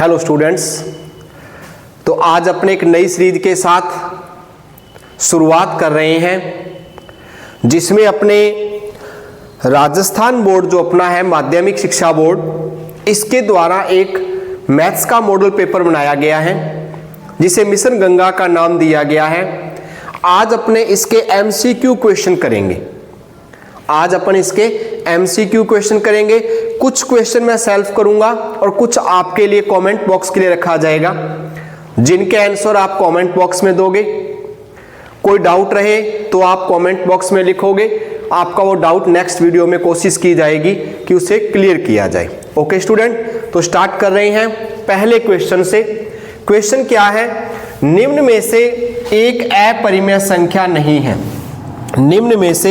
Hello students, तो आज अपने एक नई सीरीज के साथ शुरुआत कर रहे हैं जिसमें अपने राजस्थान बोर्ड जो अपना है माध्यमिक शिक्षा बोर्ड, इसके द्वारा एक मैथ्स का मॉडल पेपर बनाया गया है जिसे मिशन गंगा का नाम दिया गया है। आज अपने इसके एमसीक्यू क्वेश्चन करेंगे। आज अपन इसके एमसीक्यू क्वेश्चन करेंगे। कुछ क्वेश्चन मैं सेल्फ करूंगा और कुछ आपके लिए कमेंट बॉक्स के लिए रखा जाएगा, जिनके आंसर आप कमेंट बॉक्स में दोगे। कोई डाउट रहे तो आप कमेंट बॉक्स में लिखोगे, आपका वो डाउट नेक्स्ट वीडियो में कोशिश की जाएगी कि उसे क्लियर किया जाए। ओके स्टूडेंट, तो स्टार्ट कर रहे हैं पहले क्वेश्चन से। क्वेश्चन क्या है? निम्न में से एक अपरिमेय संख्या नहीं है। निम्न में से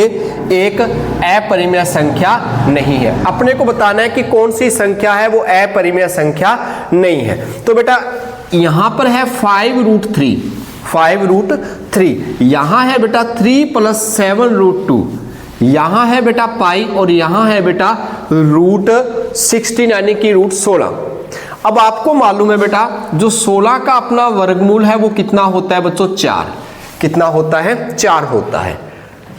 एक अपरिमेय संख्या नहीं है। अपने को बताना है कि कौन सी संख्या है वो अपरिमेय संख्या नहीं है। तो बेटा यहां पर है 5√3, 5√3। यहां है बेटा 3 + 7√2। यहां है बेटा पाई और यहां है बेटा √16 यानी कि √16। अब आपको मालूम है बेटा जो 16 का अपना वर्गमूल है वो कितना होता है बच्चों? 4। कितना होता है? 4 होता है।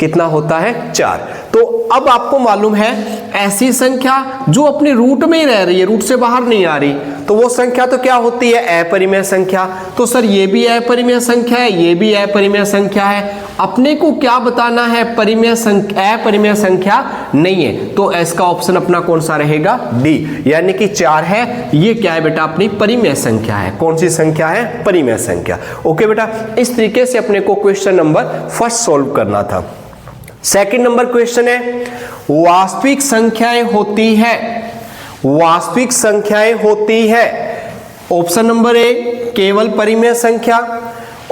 कितना होता है? 4। तो अब आपको मालूम है ऐसी संख्या जो अपने रूट में ही रह रही है, रूट से बाहर नहीं आ रही, तो वो संख्या तो क्या होती है? अपरिमेय संख्या। तो सर ये भी अपरिमेय संख्या है, ये भी अपरिमेय संख्या है। अपने को क्या बताना है? परिमेय संख्या, अपरिमेय संख्या नहीं है। तो इसका ऑप्शन अपना कौन सा रहेगा? डी, यानी कि 4 है। ये क्या है बेटा? अपनी परिमेय संख्या है। कौन सी संख्या है? परिमेय संख्या। ओके बेटा, इस तरीके से अपने को क्वेश्चन नंबर फर्स्ट सोल्व करना था। सेकंड नंबर क्वेश्चन है वास्तविक संख्याएं होती है, वास्तविक संख्याएं होती है। ऑप्शन नंबर ए केवल परिमेय संख्या,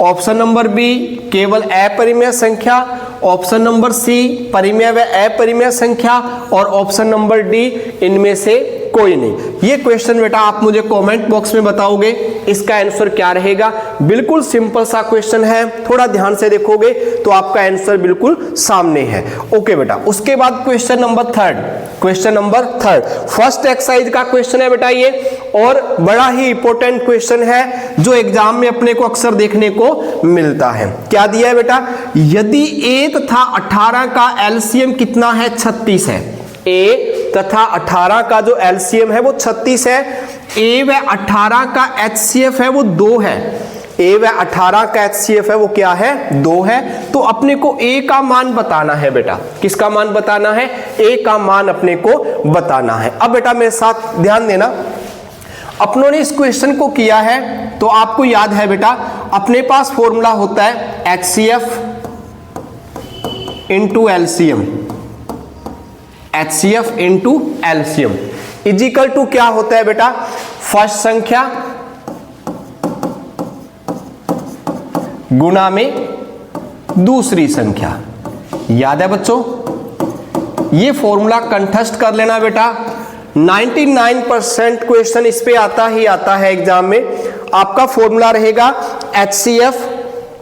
ऑप्शन नंबर बी केवल अपरिमेय संख्या, ऑप्शन नंबर सी परिमेय व अपरिमेय संख्या और ऑप्शन नंबर डी इनमें से कोई नहीं। ये क्वेश्चन बेटा आप मुझे कमेंट बॉक्स में बताओगे इसका आंसर क्या रहेगा। बिल्कुल सिंपल सा क्वेश्चन है, थोड़ा ध्यान से देखोगे तो आपका आंसर बिल्कुल सामने है। ओके बेटा, उसके बाद question number third, question number third first exercise का क्वेश्चन है बेटा ये, और बड़ा ही इंपॉर्टेंट क्वेश्चन है जो एग्जाम में अपने को अक्सर देखने को मिलता है। क्या दिया है बेटा? यदि ए तथा 18 का एलसीएम कितना है? 36 है। ए तथा 18 का जो एलसीएम है वो 36 है। ए व 18 का एचसीएफ है वो 2 है। ए व 18 का एचसीएफ है वो क्या है? 2 है। तो अपने को ए का मान बताना है बेटा। किसका मान बताना है? ए का मान अपने को बताना है। अब बेटा मेरे साथ ध्यान देना, अपनों ने इस क्वेश्चन को किया है तो आपको याद है बेटा अपने पास फॉर्मूला होता है HCF into LCM, HCF into LCM equal to क्या होता है बेटा? फर्स्ट संख्या गुना में दूसरी संख्या। याद है बच्चों? ये फॉर्मूला कंठस्थ कर लेना बेटा। 99% क्वेश्चन इस पे आता ही आता है एग्जाम में। आपका फॉर्मूला रहेगा HCF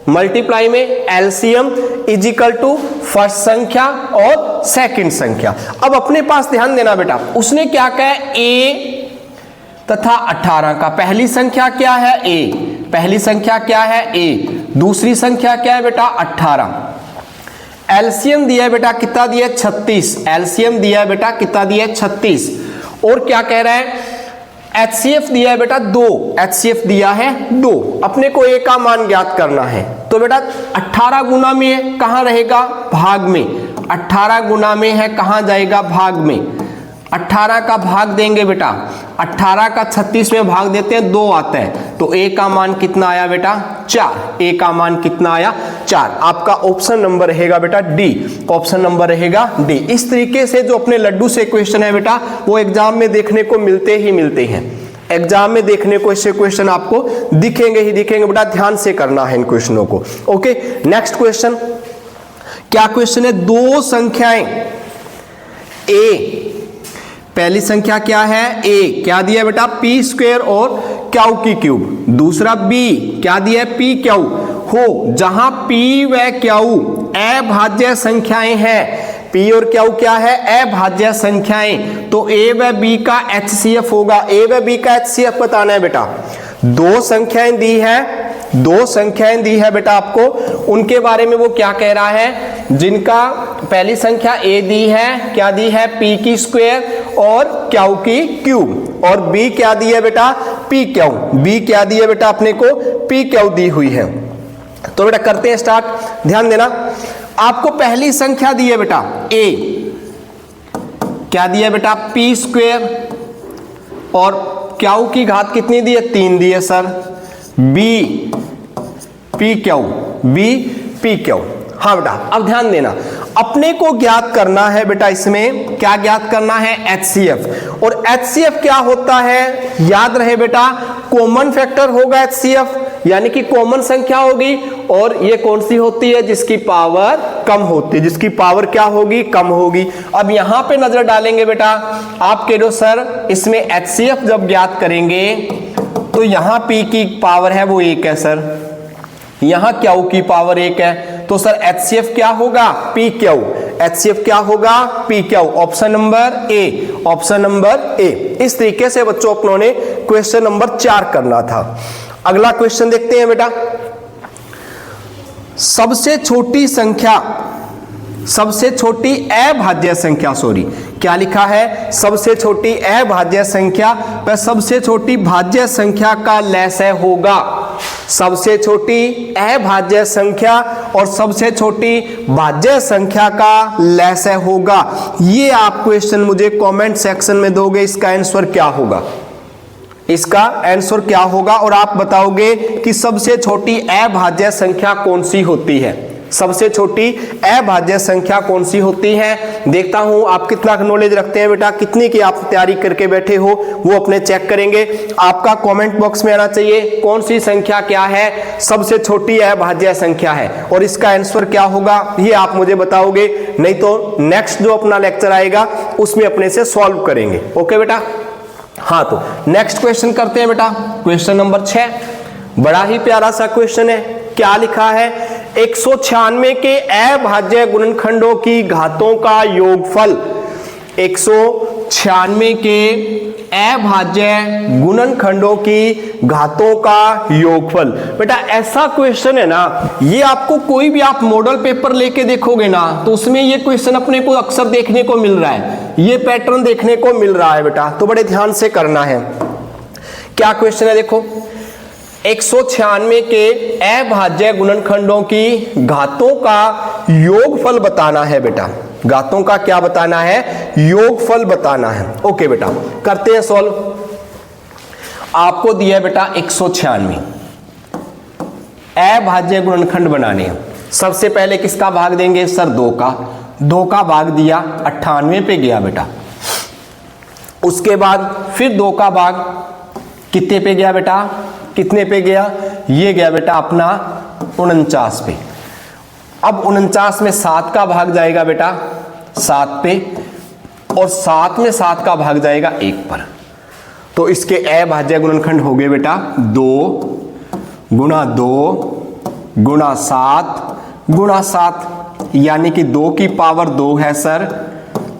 मल्टीप्लाई में एलसीएम इजिकल टू फर्स्ट संख्या और सेकंड संख्या। अब अपने पास ध्यान देना बेटा, उसने क्या कहा? ए तथा 18 का पहली संख्या क्या है? ए। पहली संख्या क्या है? ए। दूसरी संख्या क्या है बेटा? 18। एलसीएम दिया है बेटा, कितना दिया है? 36। एलसीएम दिया है बेटा, कितना दिया है? 36। और क्या कह रहा है? HCF दिया है बेटा 2। HCF दिया है 2। अपने को ए का मान ज्ञात करना है। तो बेटा 18 गुना में कहां रहेगा? भाग में। 18 गुना में है, कहां जाएगा? भाग में। 18 का भाग देंगे बेटा, 18 का 36 में भाग देते हैं 2 आता है, तो ए का मान कितना आया बेटा? 4। ए का मान कितना आया? 4। आपका ऑप्शन नंबर रहेगा बेटा डी। ऑप्शन नंबर रहेगा डी। इस तरीके से जो अपने लड्डू से क्वेश्चन है बेटा वो एग्जाम में देखने को मिलते ही मिलते हैं। एग्जाम में देखने को ऐसे क्वेश्चन आपको दिखेंगे ही दिखेंगे बेटा, ध्यान से करना है इन क्वेश्चनों को। ओके, नेक्स्ट क्वेश्चन क्या क्वेश्चन है? दो संख्याएं ए, पहली संख्या क्या है? ए। क्या दिया बेटा? पी स्क्वायर और क्यू की क्यूब। दूसरा बी, क्या दिया है? पी क्यू हो। जहां पी व क्यू अभाज्य संख्याएं हैं, P और Q क्या है, अभाज्य संख्याएं, तो A व B का HCF होगा। A व B का HCF बताना है बेटा। दो संख्याएं दी है बेटा आपको, उनके बारे में वो क्या कह रहा है, जिनका पहली संख्या A दी है, क्या दी है, P की स्क्वायर और Q की क्यूब, और B क्या दी है बेटा, PQ। B क्या दी है बेटा अपने को, PQ दी हुई है। तो बेटा करते हैं स्टार्ट। ध्यान देना, आपको पहली संख्या दी है बेटा A, क्या दिया है बेटा, P स्क्वायर, और Q की घात कितनी दी है, 3 दी है सर। B PQ। हाँ बेटा, अब ध्यान देना, अपने को ज्ञात करना है बेटा, इसमें क्या ज्ञात करना है, HCF। और HCF क्या होता है, याद रहे बेटा, कॉमन फैक्टर होगा HCF, यानी कि कॉमन संख्या होगी, और ये कौन सी होती है, जिसकी पावर कम होती है, जिसकी पावर क्या होगी, कम होगी। अब यहां पे नजर डालेंगे बेटा, आप कह दो सर इसमें HCF जब ज्ञात करेंगे तो यहां P की पावर है वो 1 है सर, यहां Q की पावर 1 है, तो सर HCF क्या होगा, PQ। HCF क्या होगा, PQ। Option number A. इस तरीके से बच्चों अपनों ने क्वेश्चन नंबर 4 करना था। अगला क्वेश्चन देखते हैं बेटा, सबसे छोटी अभाज्य संख्या, सॉरी क्या लिखा है, सबसे छोटी अभाज्य संख्या पर सबसे छोटी भाज्य संख्या का लसाअ होगा। सबसे छोटी अभाज्य संख्या और सबसे छोटी भाज्य संख्या का लसाअ होगा। ये आप क्वेश्चन मुझे कमेंट सेक्शन में दोगे, इसका आंसर क्या होगा, इसका आंसर क्या होगा, और आप बताओगे कि सबसे छोटी अभाज्य संख्या कौन सी होती है, सबसे छोटी अभाज्य संख्या कौन सी होती है। देखता हूं आप कितना नॉलेज रखते हैं बेटा, कितनी की आप तैयारी करके बैठे हो, वो अपने चेक करेंगे। आपका कमेंट बॉक्स में आना चाहिए कौन सी संख्या क्या है, सबसे छोटी अभाज्य संख्या है, और इसका आंसर क्या होगा ये आप मुझे बताओगे, नहीं तो नेक्स्ट जो अपना लेक्चर आएगा उसमें अपने से सॉल्व करेंगे। ओके बेटा, हाँ तो नेक्स्ट क्वेश्चन करते हैं बेटा, क्वेश्चन नंबर 6। बड़ा ही प्यारा सा क्वेश्चन है, क्या लिखा है, 196 के अभाज्य गुणनखंडों की घातों का योगफल। 196 के अभाज्य गुणनखंडों की घातों का योगफल। बेटा ऐसा क्वेश्चन है ना, ये आपको कोई भी आप मॉडल पेपर लेके देखोगे ना, तो उसमें ये क्वेश्चन अपने को अक्सर देखने को मिल रहा है, ये पैटर्न देखने को मिल रहा है बेटा, तो बड़े ध्यान से करना है। क्या क्वेश्चन है देखो, 196 के अभाज्य गुणनखंडों की घातों का योगफल बताना है बेटा, घातों का क्या बताना है, योगफल बताना है। ओके बेटा करते हैं सॉल्व। आपको दिया है बेटा 196 अभाज्य गुणनखंड बनाने हैं। सबसे पहले किसका भाग देंगे सर, 2 का भाग दिया, 98 पे गया बेटा। उसके बाद फिर 2 का भाग कितने पे गया बेटा, कितने पे गया, ये गया बेटा अपना 49 पे। अब 49 में 7 का भाग जाएगा बेटा 7 पे, और 7 में 7 का भाग जाएगा 1 पर। तो इसके अभाज्य गुणनखंड हो गए बेटा 2 गुणा 2 गुणा 7 गुणा 7, यानी कि 2 की पावर 2 है सर,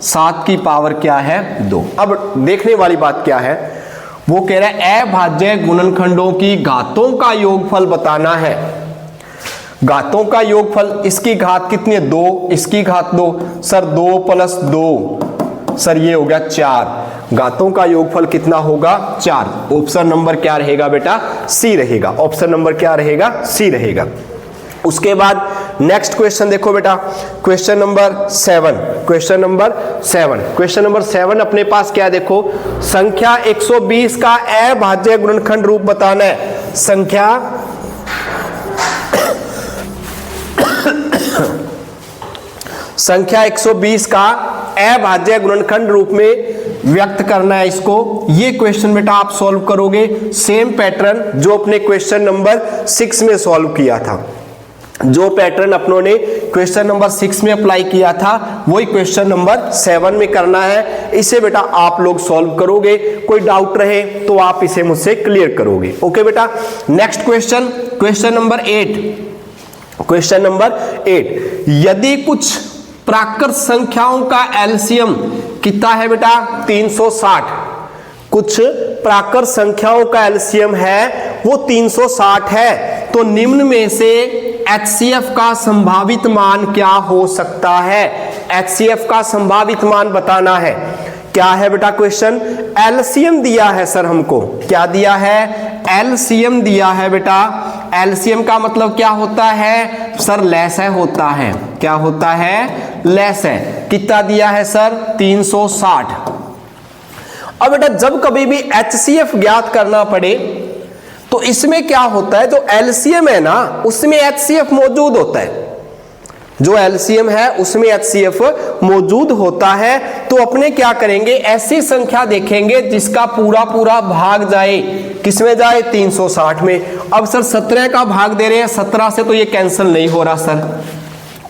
7 की पावर क्या है 2। अब देखने वाली बात क्या है, वो कह रहा है अभाज्य गुणनखंडों की घातों का योगफल बताना है। घातों का योगफल, इसकी घात कितनी है 2, इसकी घात 2 सर, 2 + 2 सर ये हो गया 4। घातों का योगफल कितना होगा 4। ऑप्शन नंबर क्या रहेगा बेटा, सी रहेगा। ऑप्शन नंबर क्या रहेगा, सी रहेगा। उसके बाद नेक्स्ट क्वेश्चन देखो बेटा, क्वेश्चन नंबर 7। क्वेश्चन नंबर 7 अपने पास क्या देखो, संख्या 120 का अभाज्य गुणनखंड रूप बताना है। संख्या 120 का अभाज्य गुणनखंड रूप में व्यक्त करना है इसको। ये क्वेश्चन बेटा आप सॉल्व करोगे सेम पैटर्न जो अपने क्वेश्चन नंबर 6 में सॉल्व किया था। जो पैटर्न अपनों ने क्वेश्चन नंबर 6 में अप्लाई किया था वही क्वेश्चन नंबर 7 में करना है। इसे बेटा आप लोग सॉल्व करोगे, कोई डाउट रहे तो आप इसे मुझसे क्लियर करोगे। ओके बेटा, नेक्स्ट क्वेश्चन, क्वेश्चन नंबर 8। यदि कुछ प्राकृत संख्याओं का एलसीएम कितना है बेटा 360। कुछ प्राकृत संख्याओं का एलसीएम है वो 360 है। तो निम्न में से HCF का संभावित मान क्या हो सकता है? HCF का संभावित मान बताना है। क्या है बेटा क्वेश्चन? एलसीएम दिया है सर हमको। क्या दिया है? एलसीएम दिया है बेटा। एलसीएम का मतलब क्या होता है सर? लैस है होता है। क्या होता है? लैस है। कितना दिया है सर? 360। अब बेटा जब कभी भी HCF ज्ञात करना पड़े तो इसमें क्या होता है, जो एलसीएम है ना उसमें HCF मौजूद होता है। जो एलसीएम है उसमें HCF मौजूद होता है। तो अपने क्या करेंगे, ऐसी संख्या देखेंगे जिसका पूरा पूरा भाग जाए, किसमें जाए? 360 में। अब सर 17 का भाग दे रहे हैं, 17 से तो ये कैंसिल नहीं हो रहा सर।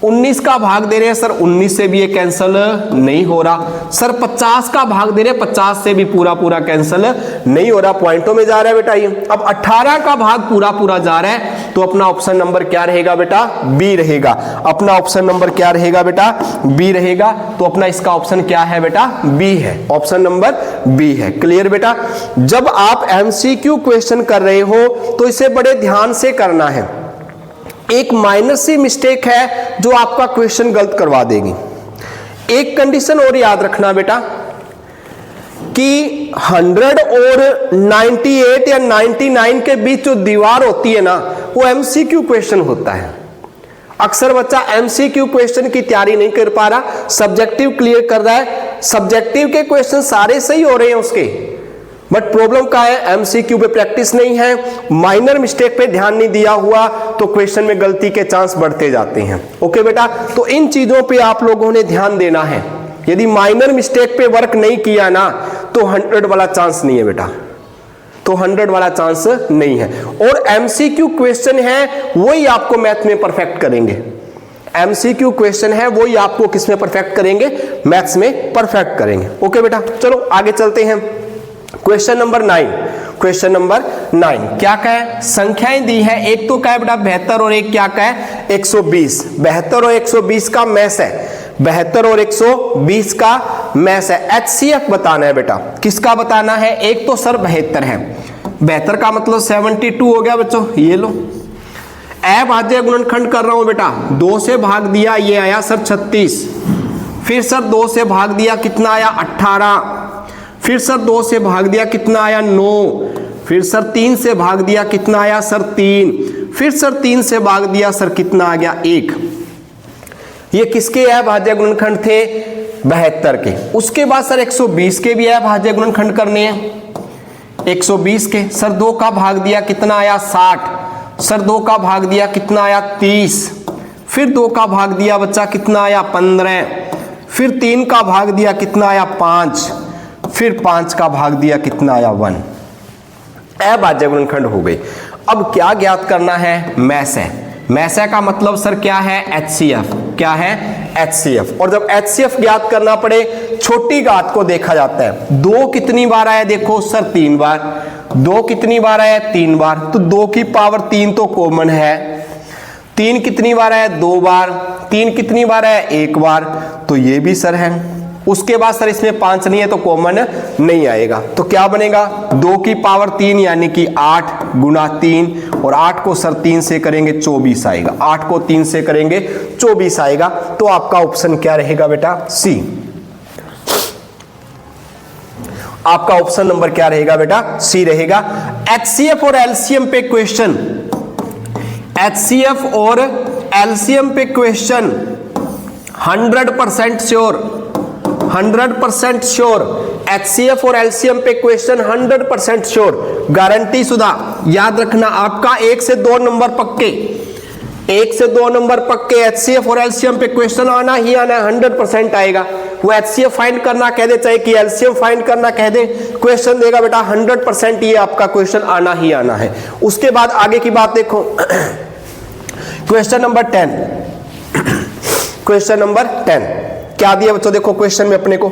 19 का भाग दे रहे हैं सर, 19 से भी ये कैंसिल नहीं हो रहा सर। 50 का भाग दे रहे हैं, 50 से भी पूरा पूरा कैंसिल नहीं हो रहा, पॉइंटों में जा रहा है बेटा ये। अब 18 का भाग पूरा पूरा जा रहा है, तो अपना ऑप्शन नंबर क्या रहेगा बेटा? बी रहेगा। अपना ऑप्शन नंबर क्या रहेगा बेटा? बी रहेगा। तो अपना इसका ऑप्शन क्या है बेटा? बी है। ऑप्शन नंबर बी है। क्लियर बेटा? जब आप MCQ क्वेश्चन कर रहे हो तो इसे बड़े ध्यान से करना है। एक माइनर सी मिस्टेक है जो आपका क्वेश्चन गलत करवा देगी। एक कंडीशन और याद रखना बेटा कि 100 और 98 या 99 के बीच जो दीवार होती है ना, वो MCQ क्वेश्चन होता है। अक्सर बच्चा MCQ क्वेश्चन की तैयारी नहीं कर पा रहा, सब्जेक्टिव क्लियर कर रहा है। सब्जेक्टिव के क्वेश्चन सारे सही हो रहे हैं उसके, बट प्रॉब्लम क्या है? MCQ पे प्रैक्टिस नहीं है, माइनर मिस्टेक पे ध्यान नहीं दिया हुआ, तो क्वेश्चन में गलती के चांस बढ़ते जाते हैं। ओके बेटा, तो इन चीजों पे आप लोगों ने ध्यान देना है। यदि माइनर मिस्टेक पे वर्क नहीं किया ना तो 100 वाला चांस नहीं है बेटा, तो 100 वाला चांस नहीं है। और MCQ क्वेश्चन है वही आपको मैथ में परफेक्ट करेंगे। MCQ क्वेश्चन है वही आपको किस में परफेक्ट करेंगे? मैथ्स में परफेक्ट करेंगे। ओके बेटा, चलो आगे चलते हैं। Question number 9। क्वेश्चन नंबर 9 क्या कहे? संख्याएं दी है, एक तो क्या है बेटा 72 और एक क्या कहे 120। 72 और 120 का मैस है। 72 और 120 का मैस है। HCF बताना है बेटा। किसका बताना है? एक तो सर 72 है। 72 का मतलब 72 हो गया बच्चों। ये लो, अभाज्य गुणनखंड कर रहा हूं बेटा। 2 से भाग दिया, ये आया सर 36। फिर सर 2 से भाग दिया, कितना आया? 18। फिर सर 2 से भाग दिया, कितना आया? 9। फिर सर 3 से भाग दिया, कितना आया सर? 3। फिर सर 3 से भाग दिया सर, कितना आ गया? 1। ये किसके अभाज्य गुणनखंड थे? 72 के। उसके बाद सर 120 के भी अभाज्य गुणनखंड करने हैं। 120 के सर 2 का भाग दिया, कितना आया? 60। सर 2 का भाग दिया, कितना आया? 30। फिर 2 का भाग दिया बच्चा, कितना आया? 15। फिर 3 का भाग दिया, कितना आया? 5। फिर 5 का भाग दिया, कितना आया? 1। अभाज्य गुणनखंड हो गई। अब क्या ज्ञात करना है? मैस है। मैस है का मतलब सर क्या है? HCF। क्या है? HCF। और जब HCF ज्ञात करना पड़े छोटी घात को देखा जाता है। 2 कितनी बार आया? देखो सर 3 बार। 2 कितनी बार आया? 3 बार। तो 2 की पावर 3 तो कॉमन है। 3 कितनी बार आया? 2 बार। 3 कितनी बार आया? 1 बार। तो ये भी सर है। उसके बाद सर इसमें 5 नहीं है तो कॉमन नहीं आएगा। तो क्या बनेगा? 2 की पावर 3 यानी कि 8 गुना 3, और 8 को सर 3 से करेंगे 24 आएगा। 8 को 3 से करेंगे 24 आएगा। तो आपका ऑप्शन क्या रहेगा बेटा? सी। आपका ऑप्शन नंबर क्या रहेगा बेटा? सी रहेगा। HCF और LCM पे क्वेश्चन, HCF और LCM पे क्वेश्चन 100% श्योर, 100% श्योर। HCF और LCM पे क्वेश्चन 100% श्योर, गारंटी शुदा। याद रखना आपका 1 से 2 नंबर पक्के, 1 से 2 नंबर पक्के HCF और LCM पे क्वेश्चन आना ही आना है, 100% आएगा। वो HCF फाइंड करना कह दे चाहे कि LCM फाइंड करना कह दे, क्वेश्चन देगा बेटा 100% ये आपका क्वेश्चन आना ही आना है। उसके बाद आगे की बात देखो। Question number 10। क्वेश्चन नंबर 10 क्या दिया बच्चों? देखो क्वेश्चन में अपने को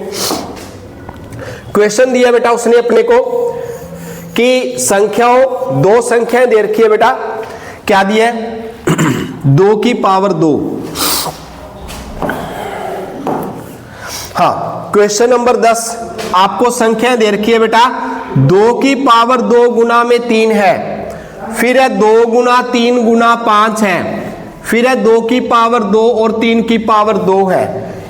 क्वेश्चन दिया बेटा उसने अपने को कि संख्याओं, 2 संख्याएं दे रखी है बेटा। क्या दिया है? 2 की पावर 2, हाँ, क्वेश्चन नंबर 10 आपको संख्या दे रखी है बेटा 2 की पावर 2 गुना में 3 है, फिर है 2 गुना 3 गुना 5 है, फिर है 2 की पावर 2 और 3 की पावर 2 है।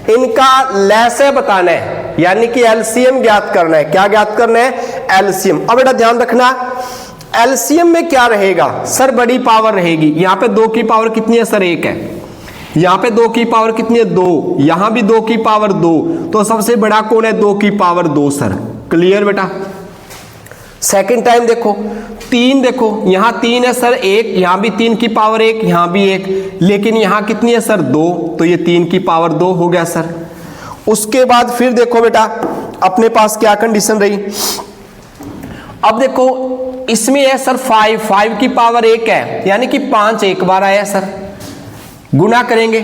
इनका लैसे बताना है, यानी कि एलसीएम ज्ञात करना है। क्या ज्ञात करना है? एलसीएम। अब बेटा ध्यान रखना, एलसीएम में क्या रहेगा सर? बड़ी पावर रहेगी। यहां पे 2 की पावर कितनी है सर? 1 है। यहां पे 2 की पावर कितनी है? 2। यहां भी 2 की पावर 2, तो सबसे बड़ा कौन है? 2 की पावर 2 सर। क्लियर बेटा? सेकंड टाइम देखो 3, देखो यहां 3 है सर 1, यहां भी 3 की पावर 1, यहां भी 1, लेकिन यहां कितनी है सर? 2, तो ये 3 की पावर 2 हो गया सर। उसके बाद फिर देखो बेटा अपने पास क्या कंडीशन रही। अब देखो इसमें है सर 5 की पावर 1 है, यानी कि 5 एक बार आया सर। गुना करेंगे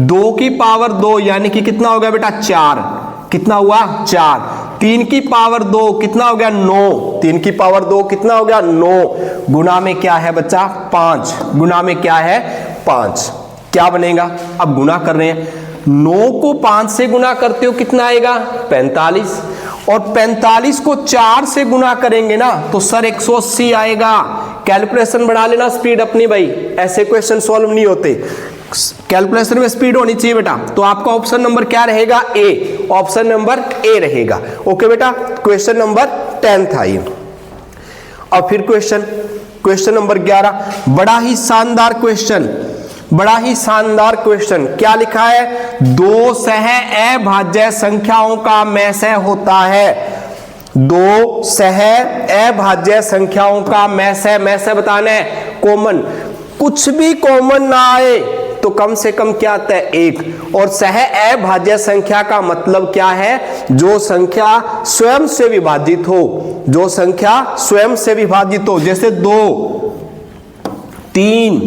2 की पावर 2, यानी कि कितना हो गया बेटा? 4। कितना हुआ? 4। 3 की पावर 2 कितना हो गया? 9। 3 की पावर 2 कितना हो गया? 9। गुना में क्या है बच्चा? 5। गुना में क्या है? 5। क्या बनेगा? अब गुना कर रहे हैं, 9 को 5 से गुना करते हो कितना आएगा? 45। और 45 को 4 से गुना करेंगे ना तो सर 180 आएगा। कैलकुलेशन बढ़ा लेना स्पीड अपनी भाई, ऐसे क्वेश्चन सॉल्व नहीं होते, कैलकुलेशन में स्पीड होनी चाहिए बेटा। तो आपका ऑप्शन नंबर क्या रहेगा? ए। ऑप्शन नंबर ए रहेगा। ओके बेटा, क्वेश्चन नंबर 10 था ये। अब फिर क्वेश्चन नंबर 11, बड़ा ही शानदार क्वेश्चन, बड़ा ही शानदार क्वेश्चन। क्या लिखा है? 2 सह अभाज्य संख्याओं का मैसय होता है। 2 सह अभाज्य संख्याओं का मैसय बताना है। कॉमन, कुछ भी कॉमन ना आए तो कम से कम क्या आता है? 1। और सह अभाज्य संख्या का मतलब क्या है? जो संख्या स्वयं से विभाजित हो, जो संख्या स्वयं से विभाजित हो, जैसे 2, 3।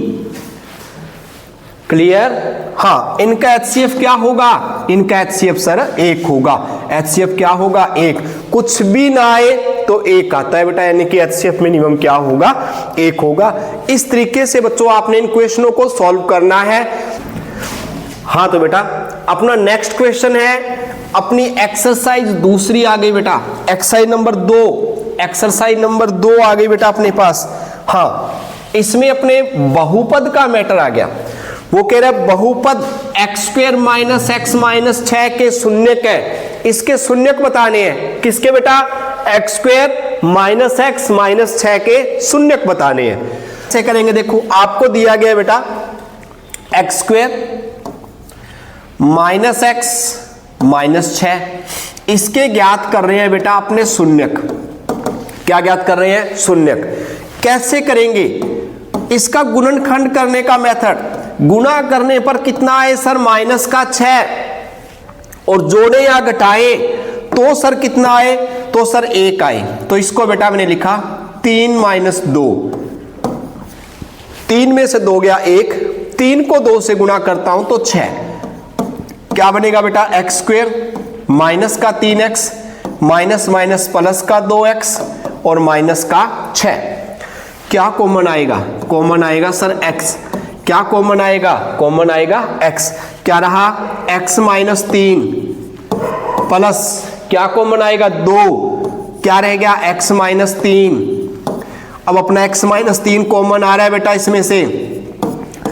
क्लियर? हाँ, इनका HCF क्या होगा? इनका HCF सर 1 होगा। HCF क्या होगा? 1। कुछ भी ना आए तो 1 आता है बेटा, यानी कि HCF मिनिमम क्या होगा? 1 होगा। इस तरीके से बच्चों आपने इन क्वेश्चनों को सॉल्व करना है। हाँ तो बेटा अपना नेक्स्ट क्वेश्चन है अपनी एक्सरसाइज दूसरी आ गई बेटा, एक्सरसाइज नंबर 2। एक्सरसाइज नंबर 2 आ गई बेटा अपने पास। हाँ, इसमें अपने बहुपद का मैटर आ गया। वो कह रहा है बहुपद x² - x - 6 के शून्यक है। इसके शून्यक बताने हैं। किसके बेटा? x² - x - 6 के शून्यक बताने हैं। कैसे करेंगे? देखो आपको दिया गया बेटा x² - x - 6, इसके ज्ञात कर रहे हैं बेटा अपने शून्यक। क्या ज्ञात कर रहे हैं? शून्यक। कैसे करेंगे? इसका गुणनखंड करने का मेथड, गुणा करने पर कितना आए सर? -6, और जोड़े या घटाए तो सर कितना आए? तो सर 1 आए। तो इसको बेटा मैंने लिखा 3 - 2। 3 में से 2 गया 1, 3 को 2 से गुणा करता हूं तो 6। क्या बनेगा बेटा? x² माइनस का 3x माइनस प्लस का 2x और माइनस का 6। क्या कॉमन आएगा? कॉमन आएगा सर x। क्या कॉमन आएगा? कॉमन आएगा x। क्या रहा? x - 3 प्लस क्या कॉमन आएगा? 2। क्या रह गया? x - 3। अब अपना x - 3 कॉमन आ रहा है बेटा, इसमें से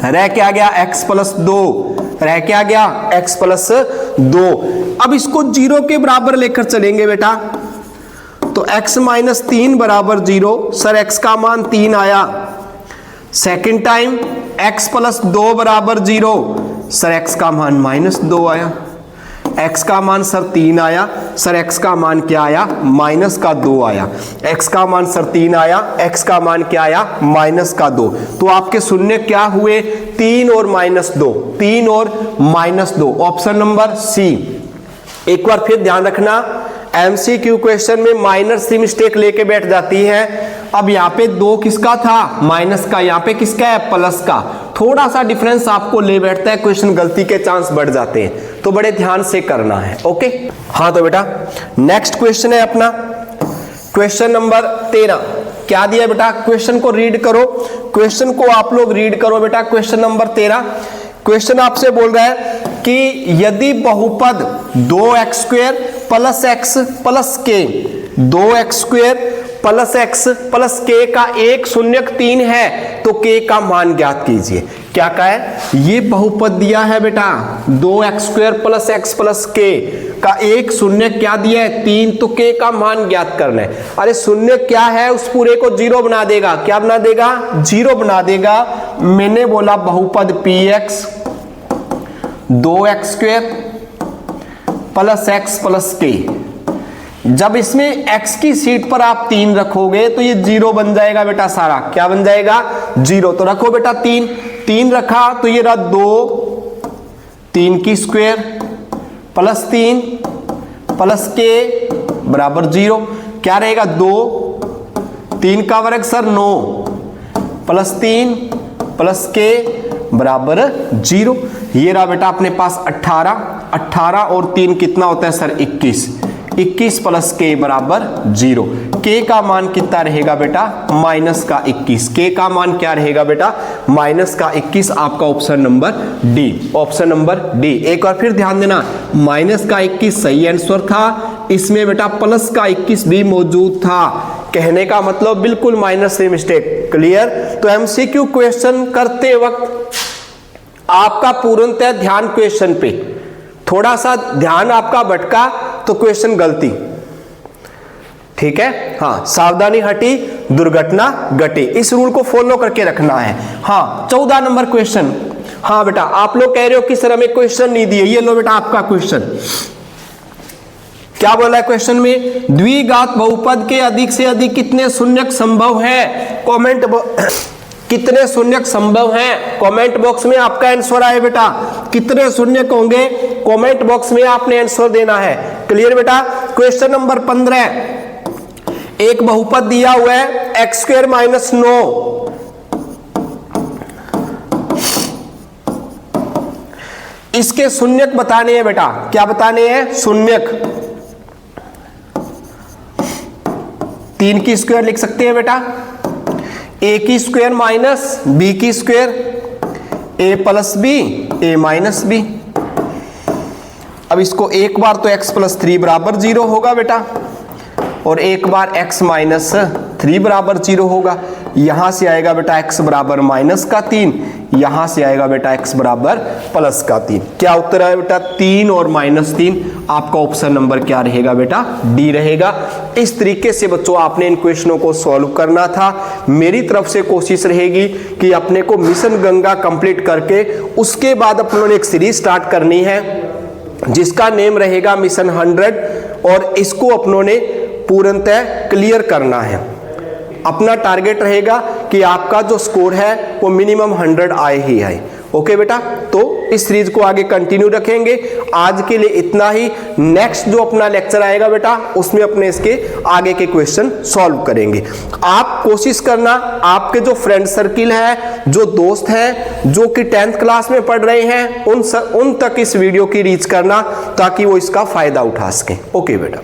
रह क्या गया? x + 2। रह क्या गया? x + 2। अब इसको 0 के बराबर लेकर चलेंगे बेटा, तो x - 3 = 0। सर x का मान 3 आया। Second time x + 2 = 0। Sir x का मान -2 आया। x का मान सर 3 आया। सर x का मान क्या आया? -2 आया। x का मान सर 3 आया, x का मान क्या आया? -2। तो आपके शून्य क्या हुए? 3 और -2। 3 और -2, ऑप्शन नंबर सी। एक बार फिर ध्यान रखना, MCQ क्वेश्चन में माइनर सी मिस्टेक लेके बैठ जाती है। अब यहाँ पे 2 किसका था? माइनस का। यहाँ पे किसका है? प्लस का। थोड़ा सा डिफरेंस आपको ले बैठता है, क्वेश्चन गलती के चांस बढ़ जाते हैं, तो बड़े ध्यान से करना है। ओके, हाँ तो बेटा नेक्स्ट क्वेश्चन है अपना क्वेश्चन नंबर 13। क्या दिया बेटा? क्वेश्चन को रीड करो, क्वेश्चन को आप लोग रीड करो बेटा। क्वेश्चन नंबर 13, क्वेश्चन आपसे बोल रहा है कि यदि बहुपद 2x² plus x plus k 2x² plus x plus k का एक शून्यक 3 है तो k का मान ज्ञात कीजिए। क्या कहा है, ये बहुपद दिया है बेटा 2x² plus x plus k का एक शून्य क्या दिया है 3, तो k का मान ज्ञात करना है। अरे शून्य क्या है, उस पूरे को 0 बना देगा। क्या बना देगा, 0 बना देगा। मैंने बोला बहुपद px 2x² plus x plus k, जब इसमें x की सीट पर आप 3 रखोगे तो ये 0 बन जाएगा बेटा सारा। क्या बन जाएगा, 0। तो रखो बेटा 3 रखा तो ये रहा 2, 3 की स्क्वायर प्लस 3 प्लस k बराबर 0। क्या रहेगा 2, 3 का वर्ग सर 9 प्लस 3 प्लस k बराबर 0। ये रहा बेटा अपने पास 18 और 3 कितना होता है सर 21 प्लस k बराबर 0। k का मान कितना रहेगा बेटा माइनस का 21। k का मान क्या रहेगा बेटा माइनस का 21। आपका option number D, option number D. एक बार फिर ध्यान देना, माइनस का 21 सही आंसर था, इसमें बेटा प्लस का 21 भी मौजूद था। कहने का मतलब बिल्कुल माइनस से मिस्टेक। क्लियर। तो एमसीक्यू क्वेश्चन करते वक्त आपका पूर्णतः ध्यान क्वेश्चन पे, थोड़ा सा ध्यान आपका भटका तो क्वेश्चन गलती। ठीक है, हाँ, सावधानी हटी दुर्घटना घटी, इस रूल को फॉलो करके रखना है। हाँ 14 नंबर क्वेश्चन। हाँ बेटा आप लोग कह रहे हो कि सर हमें क्वेश्चन नहीं दिए, ये लो बेटा आपका क्वेश्चन। क्या बोला है क्वेश्चन में, द्विघात बहुपद के अधिक से अधिक कितने शून्यक संभव है, कमेंट कितने शून्यक संभव हैं, कमेंट बॉक्स में आपका आंसर आए बेटा। कितने शून्यक होंगे कमेंट बॉक्स में आपने आंसर देना है। क्लियर बेटा। क्वेश्चन नंबर 15, एक बहुपद दिया हुआ है x² माइनस 9, इसके शून्यक बताने हैं बेटा। क्या बताने हैं, शून्यक। 3 की स्क्वायर लिख सकते हैं बेटा, a की स्क्वायर माइनस b की square, a plus b a minus b। अब इसको एक बार तो x प्लस 3 बराबर 0 होगा बेटा, और एक बार x माइनस 3 बराबर 0 होगा। यहां से आएगा बेटा x बराबर माइनस का 3, यहां से आएगा बेटा x बराबर प्लस का 3। क्या उत्तर है बेटा 3 और माइनस 3। आपका ऑप्शन नंबर क्या रहेगा बेटा डी रहेगा। इस तरीके से बच्चों आपने इन क्वेश्चनों को सॉल्व करना था। मेरी तरफ से कोशिश रहेगी कि अपने को मिशन गंगा कंप्लीट करके उसके बाद अपनों ने एक सीरीज स्टार्ट करनी है जिसका नेम रहेगा मिशन 100, और इसको अपनों ने पूर्णतः क्लियर करना है। अपना टारगेट रहेगा कि आपका जो स्कोर है वो मिनिमम 100 आए ही आए। ओके बेटा, तो इस सीरीज को आगे कंटिन्यू रखेंगे। आज के लिए इतना ही। नेक्स्ट जो अपना लेक्चर आएगा बेटा उसमें अपने इसके आगे के क्वेश्चन सॉल्व करेंगे। आप कोशिश करना आपके जो फ्रेंड सर्किल है, जो दोस्त हैं जो कि 10th क्लास में पढ़ रहे हैं, उन तक इस वीडियो की रीच करना ताकि वो इसका फायदा उठा सकें। ओके बेटा।